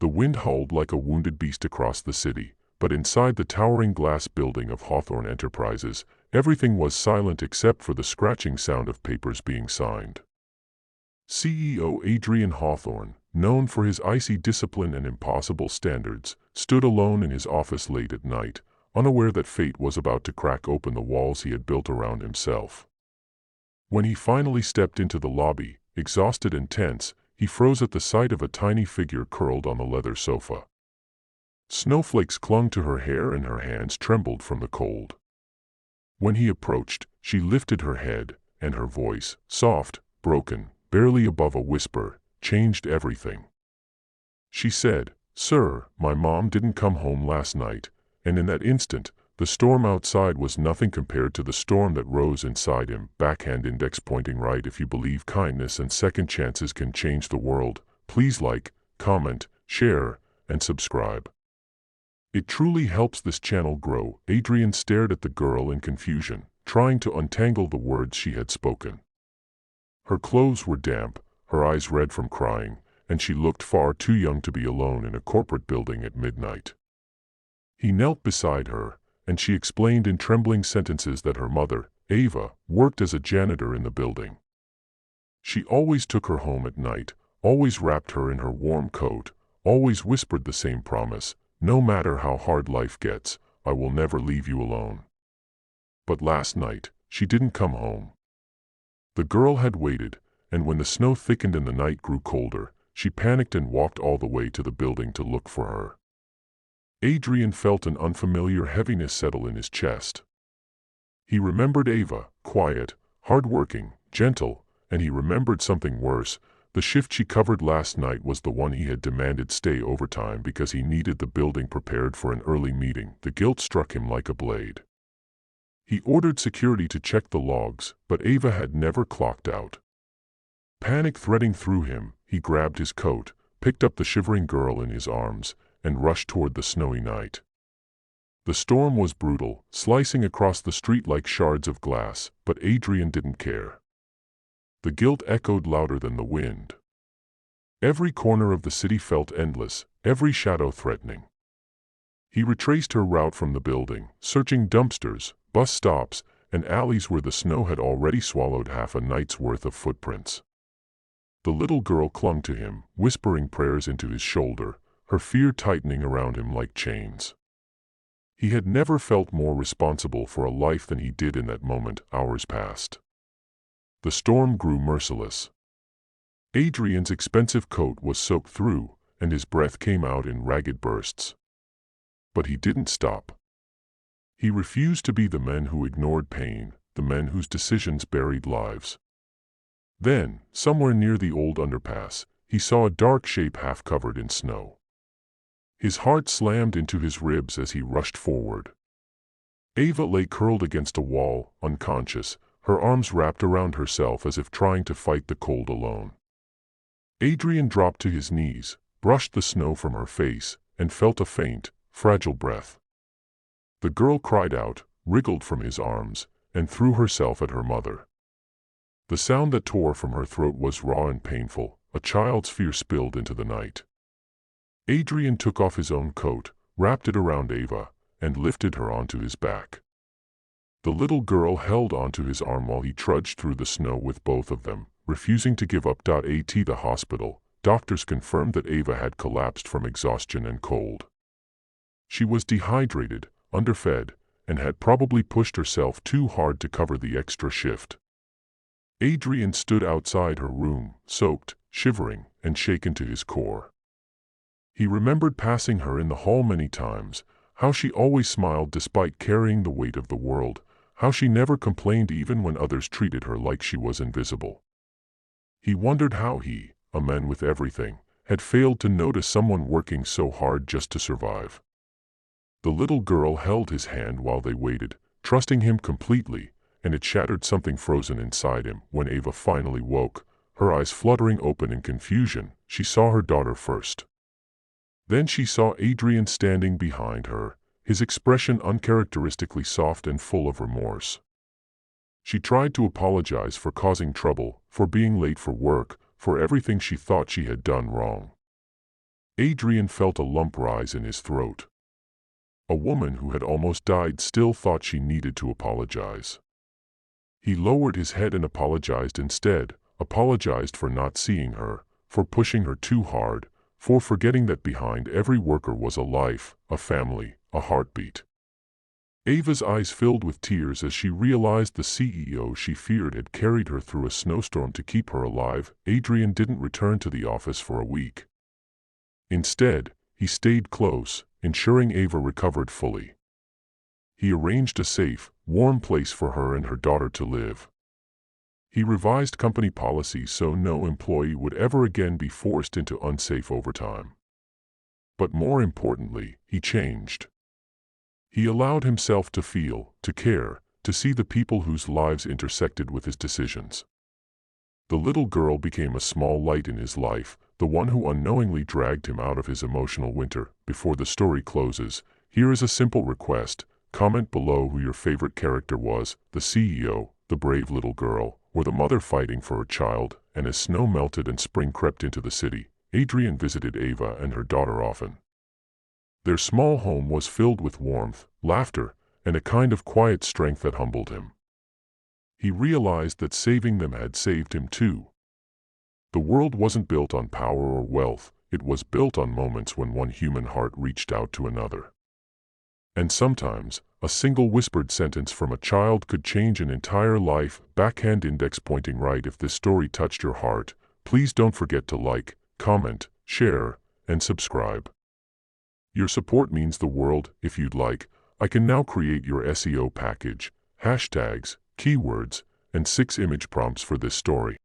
The wind howled like a wounded beast across the city, but inside the towering glass building of Hawthorne Enterprises, everything was silent except for the scratching sound of papers being signed. CEO Adrian Hawthorne, known for his icy discipline and impossible standards, stood alone in his office late at night, unaware that fate was about to crack open the walls he had built around himself. When he finally stepped into the lobby, exhausted and tense, he froze at the sight of a tiny figure curled on the leather sofa. Snowflakes clung to her hair and her hands trembled from the cold. When he approached, she lifted her head, and her voice, soft, broken, barely above a whisper, changed everything. She said, "Sir, my mom didn't come home last night," and in that instant, the storm outside was nothing compared to the storm that rose inside him. Backhand index pointing right. If you believe kindness and second chances can change the world, please like, comment, share, and subscribe. It truly helps this channel grow. Adrian stared at the girl in confusion, trying to untangle the words she had spoken. Her clothes were damp, her eyes red from crying, and she looked far too young to be alone in a corporate building at midnight. He knelt beside her, and she explained in trembling sentences that her mother, Ava, worked as a janitor in the building. She always took her home at night, always wrapped her in her warm coat, always whispered the same promise, "No matter how hard life gets, I will never leave you alone." But last night, she didn't come home. The girl had waited, and when the snow thickened and the night grew colder, she panicked and walked all the way to the building to look for her. Adrian felt an unfamiliar heaviness settle in his chest. He remembered Ava, quiet, hard-working, gentle, and he remembered something worse. The shift she covered last night was the one he had demanded stay overtime because he needed the building prepared for an early meeting. The guilt struck him like a blade. He ordered security to check the logs, but Ava had never clocked out. Panic threading through him, he grabbed his coat, picked up the shivering girl in his arms, and rushed toward the snowy night. The storm was brutal, slicing across the street like shards of glass, but Adrian didn't care. The guilt echoed louder than the wind. Every corner of the city felt endless, every shadow threatening. He retraced her route from the building, searching dumpsters, bus stops, and alleys where the snow had already swallowed half a night's worth of footprints. The little girl clung to him, whispering prayers into his shoulder, her fear tightening around him like chains. He had never felt more responsible for a life than he did in that moment. Hours passed. The storm grew merciless. Adrian's expensive coat was soaked through, and his breath came out in ragged bursts. But he didn't stop. He refused to be the men who ignored pain, the men whose decisions buried lives. Then, somewhere near the old underpass, he saw a dark shape half covered in snow. His heart slammed into his ribs as he rushed forward. Ava lay curled against a wall, unconscious, her arms wrapped around herself as if trying to fight the cold alone. Adrian dropped to his knees, brushed the snow from her face, and felt a faint, fragile breath. The girl cried out, wriggled from his arms, and threw herself at her mother. The sound that tore from her throat was raw and painful, a child's fear spilled into the night. Adrian took off his own coat, wrapped it around Ava, and lifted her onto his back. The little girl held onto his arm while he trudged through the snow with both of them, refusing to give up. At the hospital, doctors confirmed that Ava had collapsed from exhaustion and cold. She was dehydrated, underfed, and had probably pushed herself too hard to cover the extra shift. Adrian stood outside her room, soaked, shivering, and shaken to his core. He remembered passing her in the hall many times, how she always smiled despite carrying the weight of the world, how she never complained even when others treated her like she was invisible. He wondered how he, a man with everything, had failed to notice someone working so hard just to survive. The little girl held his hand while they waited, trusting him completely, and it shattered something frozen inside him. When Ava finally woke, her eyes fluttering open in confusion, she saw her daughter first. Then she saw Adrian standing behind her, his expression uncharacteristically soft and full of remorse. She tried to apologize for causing trouble, for being late for work, for everything she thought she had done wrong. Adrian felt a lump rise in his throat. A woman who had almost died still thought she needed to apologize. He lowered his head and apologized instead, apologized for not seeing her, for pushing her too hard, for forgetting that behind every worker was a life, a family, a heartbeat. Ava's eyes filled with tears as she realized the CEO she feared had carried her through a snowstorm to keep her alive. Adrian didn't return to the office for a week. Instead, he stayed close, ensuring Ava recovered fully. He arranged a safe, warm place for her and her daughter to live. He revised company policies so no employee would ever again be forced into unsafe overtime. But more importantly, he changed. He allowed himself to feel, to care, to see the people whose lives intersected with his decisions. The little girl became a small light in his life, the one who unknowingly dragged him out of his emotional winter. Before the story closes, here is a simple request. Comment below who your favorite character was, the CEO, the brave little girl, or the mother fighting for her child. And as snow melted and spring crept into the city, Adrian visited Ava and her daughter often. Their small home was filled with warmth, laughter, and a kind of quiet strength that humbled him. He realized that saving them had saved him too. The world wasn't built on power or wealth, it was built on moments when one human heart reached out to another. And sometimes, a single whispered sentence from a child could change an entire life. Backhand index pointing right. If this story touched your heart, please don't forget to like, comment, share, and subscribe. Your support means the world. If you'd like, I can now create your SEO package, hashtags, keywords, and 6 image prompts for this story.